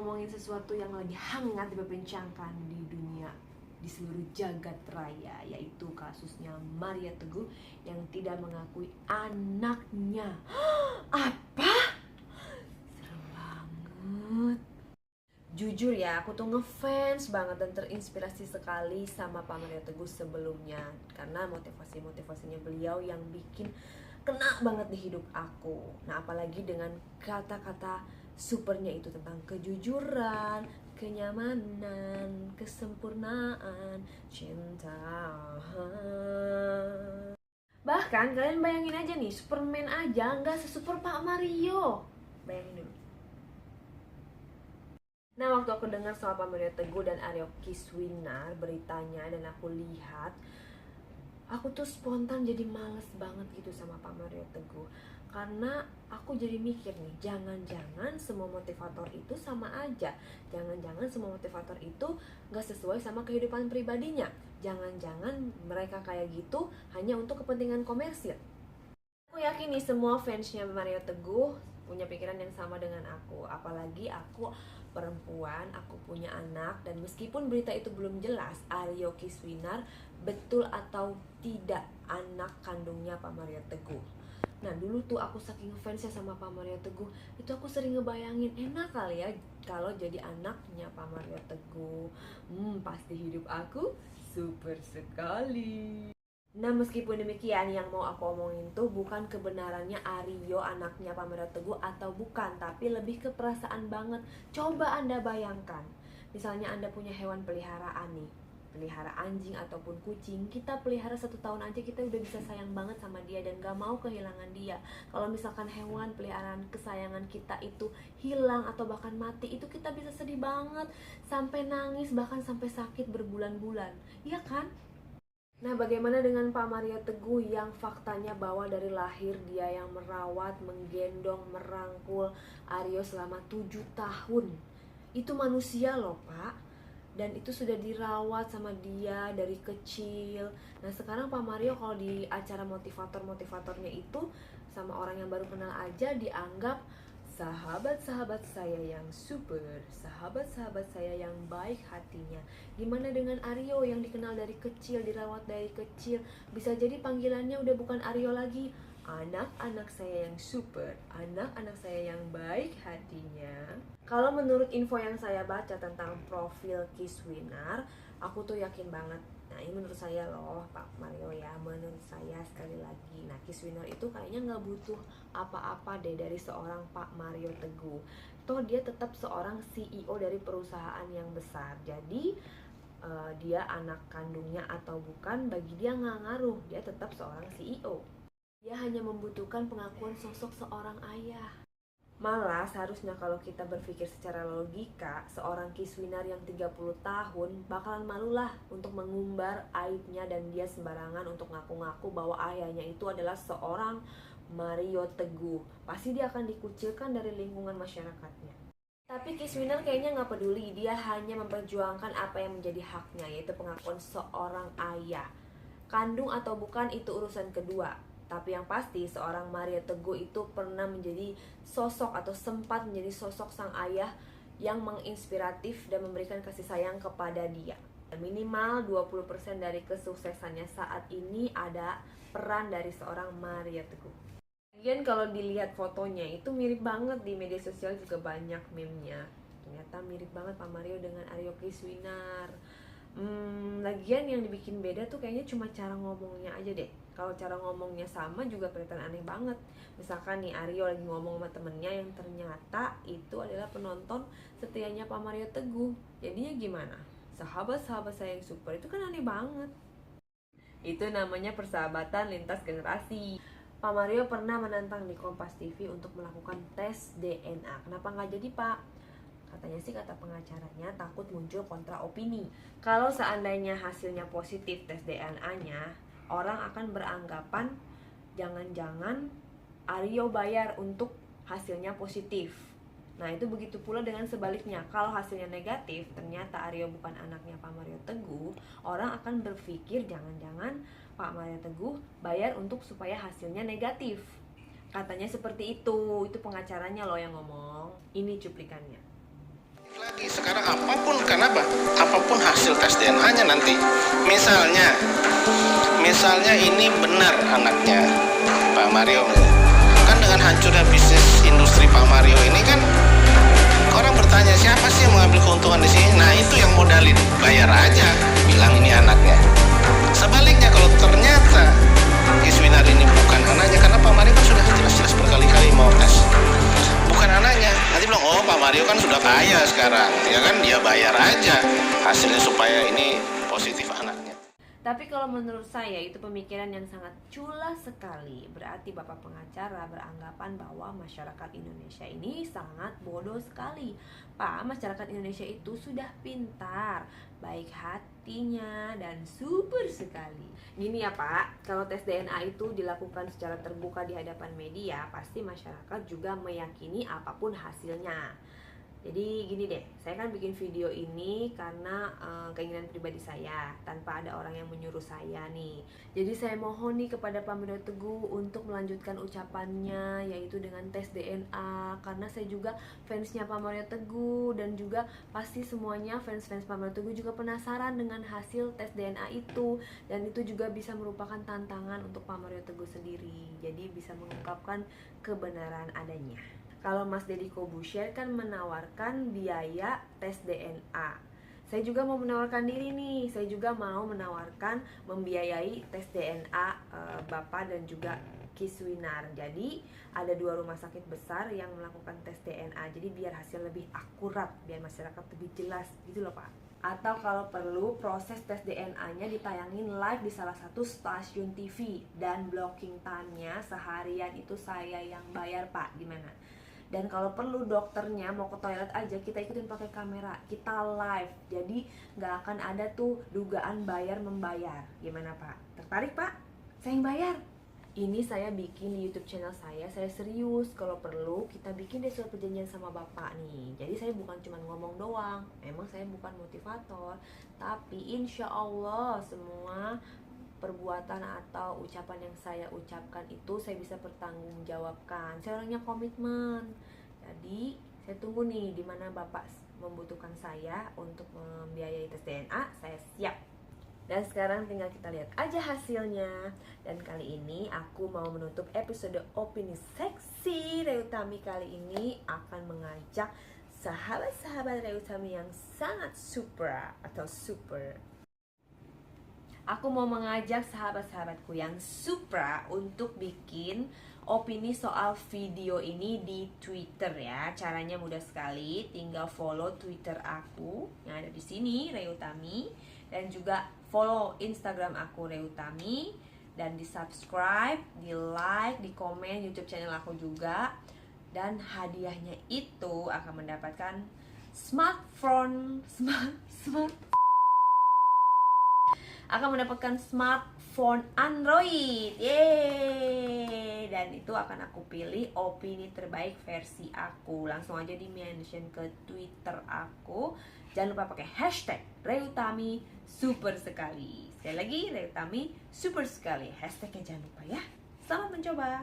ngomongin sesuatu yang lagi hangat diperbincangkan di dunia, di seluruh jagat raya, yaitu kasusnya Maria Teguh yang tidak mengakui anaknya. Apa? Serem banget. Jujur ya, aku tuh ngefans banget dan terinspirasi sekali sama Pak Maria Teguh sebelumnya, karena motivasi-motivasinya beliau yang bikin kena banget di hidup aku. Nah, apalagi dengan kata-kata supernya itu tentang kejujuran, kenyamanan, kesempurnaan, cinta. Bahkan kalian bayangin aja nih, Superman aja nggak sesuper Pak Mario. Bayangin dulu. Nah, waktu aku dengar soal Pak Mario Teguh dan Aryo Kiswinar beritanya dan aku lihat, aku tuh spontan jadi males banget gitu sama Pak Mario Teguh. Karena aku jadi mikir nih, jangan-jangan semua motivator itu sama aja. Jangan-jangan semua motivator itu gak sesuai sama kehidupan pribadinya. Jangan-jangan mereka kayak gitu hanya untuk kepentingan komersil. Aku yakin nih semua fansnya Mario Teguh punya pikiran yang sama dengan aku. Apalagi aku perempuan, aku punya anak. Dan meskipun berita itu belum jelas Aryo Kiswinar betul atau tidak anak kandungnya Pak Mario Teguh. Nah, dulu tuh aku saking fansnya sama Pak Mario Teguh, itu aku sering ngebayangin, enak kali ya kalau jadi anaknya Pak Mario Teguh. Pasti hidup aku super sekali. Nah, meskipun demikian, yang mau aku omongin tuh bukan kebenarannya Aryo anaknya Pak Mario Teguh atau bukan, tapi lebih ke perasaan banget. Coba Anda bayangkan, misalnya Anda punya hewan peliharaan nih, pelihara anjing ataupun kucing. Kita pelihara 1 tahun aja kita udah bisa sayang banget sama dia dan gak mau kehilangan dia. Kalau misalkan hewan peliharaan kesayangan kita itu hilang atau bahkan mati, itu kita bisa sedih banget, sampai nangis, bahkan sampai sakit berbulan-bulan, iya kan? Nah, bagaimana dengan Pak Mario Teguh yang faktanya bahwa dari lahir dia yang merawat, menggendong, merangkul Aryo selama 7 tahun. Itu manusia loh, Pak. Dan itu sudah dirawat sama dia dari kecil. Nah, sekarang Pak Mario kalau di acara motivator-motivatornya itu sama orang yang baru kenal aja dianggap sahabat-sahabat saya yang super, sahabat-sahabat saya yang baik hatinya. Gimana dengan Aryo yang dikenal dari kecil, dirawat dari kecil? Bisa jadi panggilannya udah bukan Aryo lagi, anak-anak saya yang super, anak-anak saya yang baik hatinya. Kalau menurut info yang saya baca tentang profil Kiswinar, aku tuh yakin banget. Nah, ini menurut saya loh Pak Mario ya, menurut saya sekali lagi. Nah, Kiswinar itu kayaknya gak butuh apa-apa deh dari seorang Pak Mario Teguh. Toh dia tetap seorang CEO dari perusahaan yang besar. Jadi dia anak kandungnya atau bukan, bagi dia nggak ngaruh. Dia tetap seorang CEO. Dia hanya membutuhkan pengakuan sosok seorang ayah. Malah seharusnya kalau kita berpikir secara logika, seorang Kiswinar yang 30 tahun bakalan malulah untuk mengumbar aibnya dan dia sembarangan untuk ngaku-ngaku bahwa ayahnya itu adalah seorang Mario Teguh. Pasti dia akan dikucilkan dari lingkungan masyarakatnya. Tapi Kiswinar kayaknya nggak peduli, dia hanya memperjuangkan apa yang menjadi haknya, yaitu pengakuan seorang ayah. Kandung atau bukan itu urusan kedua. Tapi yang pasti seorang Maria Teguh itu pernah menjadi sosok atau sempat menjadi sosok sang ayah yang menginspiratif dan memberikan kasih sayang kepada dia. Minimal 20% dari kesuksesannya saat ini ada peran dari seorang Maria Teguh. Lagian kalau dilihat fotonya itu mirip banget, di media sosial juga banyak meme-nya. Ternyata mirip banget Pak Mario dengan Aryo Kiswinar. Lagian yang dibikin beda tuh kayaknya cuma cara ngomongnya aja deh. Kalau cara ngomongnya sama juga kelihatan aneh banget. Misalkan nih Aryo lagi ngomong sama temennya yang ternyata itu adalah penonton setianya Pak Mario Teguh. Jadinya gimana? Sahabat-sahabat saya yang super, itu kan aneh banget. Itu namanya persahabatan lintas generasi. Pak Mario pernah menantang di Kompas TV untuk melakukan tes DNA. Kenapa nggak jadi, Pak? Katanya sih, kata pengacaranya, takut muncul kontra opini. Kalau seandainya hasilnya positif tes DNA-nya, orang akan beranggapan jangan-jangan Aryo bayar untuk hasilnya positif. Nah, itu begitu pula dengan sebaliknya. Kalau hasilnya negatif, ternyata Aryo bukan anaknya Pak Mario Teguh, orang akan berpikir jangan-jangan Pak Mario Teguh bayar untuk supaya hasilnya negatif. Katanya seperti itu pengacaranya loh yang ngomong. Ini cuplikannya. Lagi sekarang apapun, kenapa? Apapun hasil tes DNA-nya nanti. Misalnya ini benar anaknya Pak Mario. Kan dengan hancurnya bisnis industri Pak Mario ini kan orang bertanya siapa sih yang mengambil keuntungan di sini? Nah, itu yang modalin, bayar aja, bilang ini anaknya. Sebaliknya kalau ternyata Kiswinar ini bukan anaknya, karena Pak Mario kan sudah jelas-jelas berkali-kali mau tes bukan anaknya, nanti bilang oh Pak Mario kan sudah kaya sekarang, ya kan, dia bayar aja hasilnya supaya ini positif anaknya. Tapi kalau menurut saya itu pemikiran yang sangat culas sekali. Berarti Bapak pengacara beranggapan bahwa masyarakat Indonesia ini sangat bodoh sekali. Pak, masyarakat Indonesia itu sudah pintar, baik hatinya dan super sekali. Gini ya Pak, kalau tes DNA itu dilakukan secara terbuka di hadapan media, pasti masyarakat juga meyakini apapun hasilnya. Jadi gini deh, saya kan bikin video ini karena keinginan pribadi saya, tanpa ada orang yang menyuruh saya nih. Jadi saya mohon nih kepada Pak Mario Teguh untuk melanjutkan ucapannya, yaitu dengan tes DNA. Karena saya juga fansnya Pak Mario Teguh, dan juga pasti semuanya fans-fans Pak Mario Teguh juga penasaran dengan hasil tes DNA itu. Dan itu juga bisa merupakan tantangan untuk Pak Mario Teguh sendiri, jadi bisa mengungkapkan kebenaran adanya. Kalau Mas Deddy Corbuzier kan menawarkan biaya tes DNA. Saya juga mau menawarkan diri nih. Saya juga mau menawarkan membiayai tes DNA Bapak dan juga Kiswinar. Jadi ada 2 rumah sakit besar yang melakukan tes DNA. Jadi biar hasil lebih akurat, biar masyarakat lebih jelas gitu loh Pak. Atau kalau perlu proses tes DNA-nya ditayangin live di salah satu stasiun TV, dan blocking time-nya seharian itu saya yang bayar Pak. Gimana? Dan kalau perlu dokternya mau ke toilet aja kita ikutin pakai kamera, kita live, jadi nggak akan ada tuh dugaan bayar membayar. Gimana Pak? Tertarik Pak? Saya yang bayar. Ini saya bikin di YouTube channel saya serius. Kalau perlu kita bikin deh surat perjanjian sama Bapak nih. Jadi saya bukan cuma ngomong doang, emang saya bukan motivator, tapi insya Allah semua perbuatan atau ucapan yang saya ucapkan itu saya bisa pertanggungjawabkan. Saya orangnya komitmen. Jadi saya tunggu nih di mana Bapak membutuhkan saya untuk membiayai tes DNA, saya siap. Dan sekarang tinggal kita lihat aja hasilnya. Dan kali ini aku mau menutup episode opini seksi Reutami kali ini akan mengajak sahabat-sahabat Reutami yang sangat super atau super. Aku mau mengajak sahabat-sahabatku yang Supra untuk bikin opini soal video ini di Twitter ya. Caranya mudah sekali, tinggal follow Twitter aku yang ada di sini, Reutami, dan juga follow Instagram aku Reutami, dan di-subscribe, di-like, di-komen YouTube channel aku juga. Dan hadiahnya itu akan mendapatkan smartphone Android. Yeay. Dan itu akan aku pilih opini terbaik versi aku. Langsung aja di mention ke Twitter aku. Jangan lupa pakai hashtag Reutami super sekali. Sekali lagi Reutami super sekali. Hashtagnya jangan lupa ya. Selamat mencoba.